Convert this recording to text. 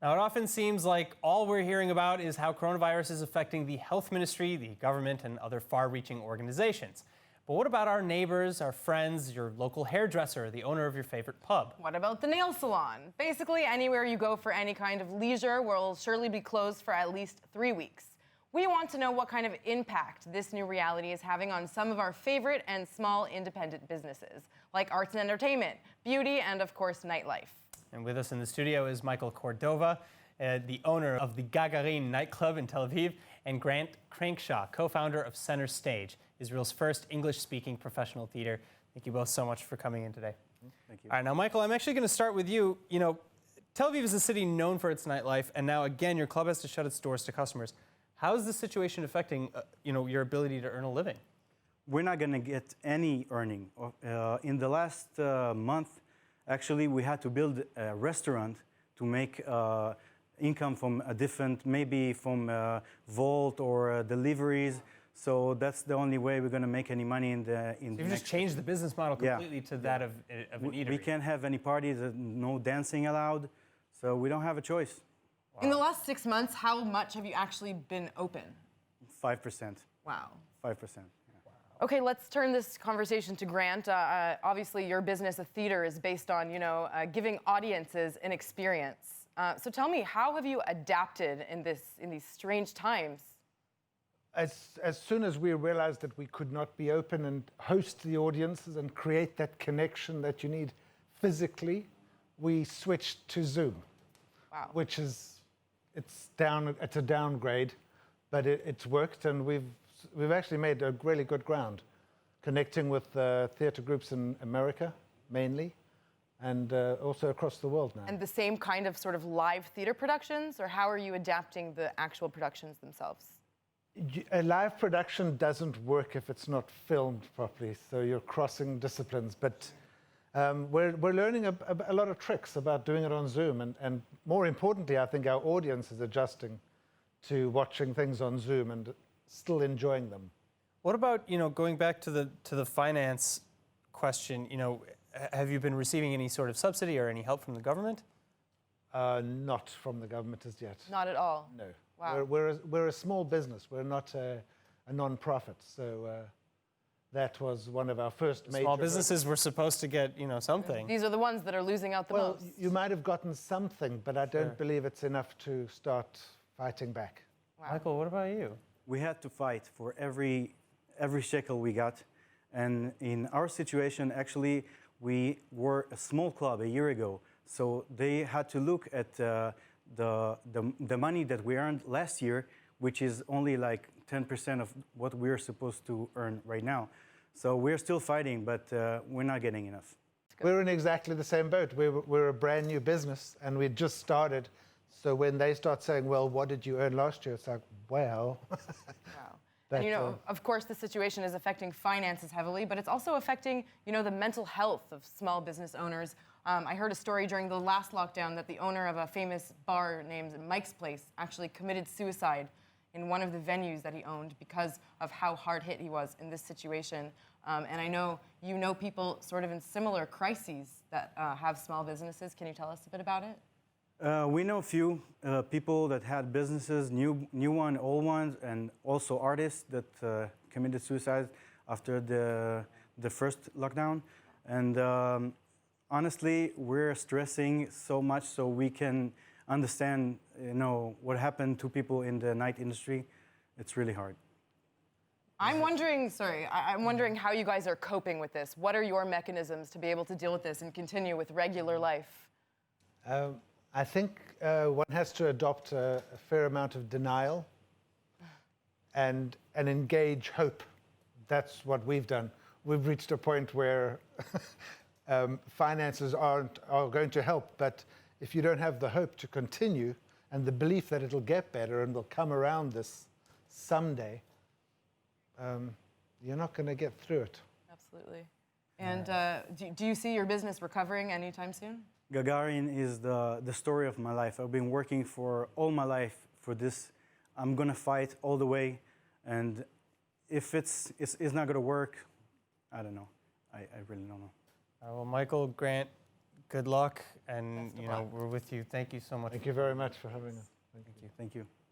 Now, it often seems like all we're hearing about is how coronavirus is affecting the health ministry, the government, and other far-reaching organizations. But what about our neighbors, our friends, your local hairdresser, the owner of your favorite pub? What about the nail salon? Basically, anywhere you go for any kind of leisure will surely be closed for at least 3 weeks. We want to know what kind of impact this new reality is having on some of our favorite and small independent businesses, like arts and entertainment, beauty, and of course, nightlife. And with us in the studio is Michael Cordova, the owner of the Gagarin nightclub in Tel Aviv, and Grant Crankshaw, co-founder of Center Stage, Israel's first English-speaking professional theater. Thank you both so much for coming in today. Thank you. All right, now, Michael, I'm actually going to start with you. You know, Tel Aviv is a city known for its nightlife, and now, again, your club has to shut its doors to customers. How is this situation affecting, your ability to earn a living? We're not going to get any earning. In the last month, actually, we had to build a restaurant to make income from a different, maybe from vault or deliveries. So that's the only way we're going to make any money in the So you've just changed the business model completely to that of an eatery. We can't have any parties, no dancing allowed, so we don't have a choice. Wow. In the last 6 months, how much have you actually been open? 5%. Wow. 5%. Okay, let's turn this conversation to Grant. Obviously, your business, a theater, is based on, giving audiences an experience. So tell me, how have you adapted in these strange times? As soon as we realized that we could not be open and host the audiences and create that connection that you need physically, we switched to Zoom. Wow. Which is, it's a downgrade, but it's worked, and we've actually made a really good ground, connecting with theater groups in America, mainly, and also across the world now. And the same kind of sort of live theater productions, or how are you adapting the actual productions themselves? A live production doesn't work if it's not filmed properly, so you're crossing disciplines. But we're learning a lot of tricks about doing it on Zoom, and more importantly, I think our audience is adjusting to watching things on Zoom and still enjoying them. What about, going back to the finance question, have you been receiving any sort of subsidy or any help from the government? Not from the government as yet. Not at all? No. Wow. We're a small business. We're not a non-profit. So that was one of our first major... Small businesses were supposed to get, something. These are the ones that are losing out the most. Well, you might have gotten something, but I don't believe it's enough to start fighting back. Wow. Michael, what about you? We had to fight for every shekel we got. And in our situation, actually, we were a small club a year ago. So they had to look at the money that we earned last year, which is only like 10% of what we're supposed to earn right now. So we're still fighting, but we're not getting enough. We're in exactly the same boat. We're a brand new business, and we just started. So when they start saying, well, what did you earn last year? It's like, well. Wow. And, of course, the situation is affecting finances heavily, but it's also affecting, the mental health of small business owners. I heard a story during the last lockdown that the owner of a famous bar named Mike's Place actually committed suicide in one of the venues that he owned because of how hard hit he was in this situation. And I know you know people sort of in similar crises that have small businesses. Can you tell us a bit about it? We know a few people that had businesses, new one, old ones, and also artists that committed suicide after the first lockdown. And honestly, we're stressing so much so we can understand, what happened to people in the night industry. It's really hard. I'm wondering how you guys are coping with this. What are your mechanisms to be able to deal with this and continue with regular life? I think one has to adopt a fair amount of denial and engage hope. That's what we've done. We've reached a point where finances are going to help, but if you don't have the hope to continue and the belief that it'll get better and we'll come around this someday, you're not going to get through it. Absolutely. And do you see your business recovering anytime soon? Gagarin is the story of my life. I've been working for all my life for this. I'm going to fight all the way. And if it's not going to work, I don't know. I really don't know. Well, Michael, Grant, good luck, and Best of you know luck. we're with you. Thank you so much. Thank you very much for having us. Thank you.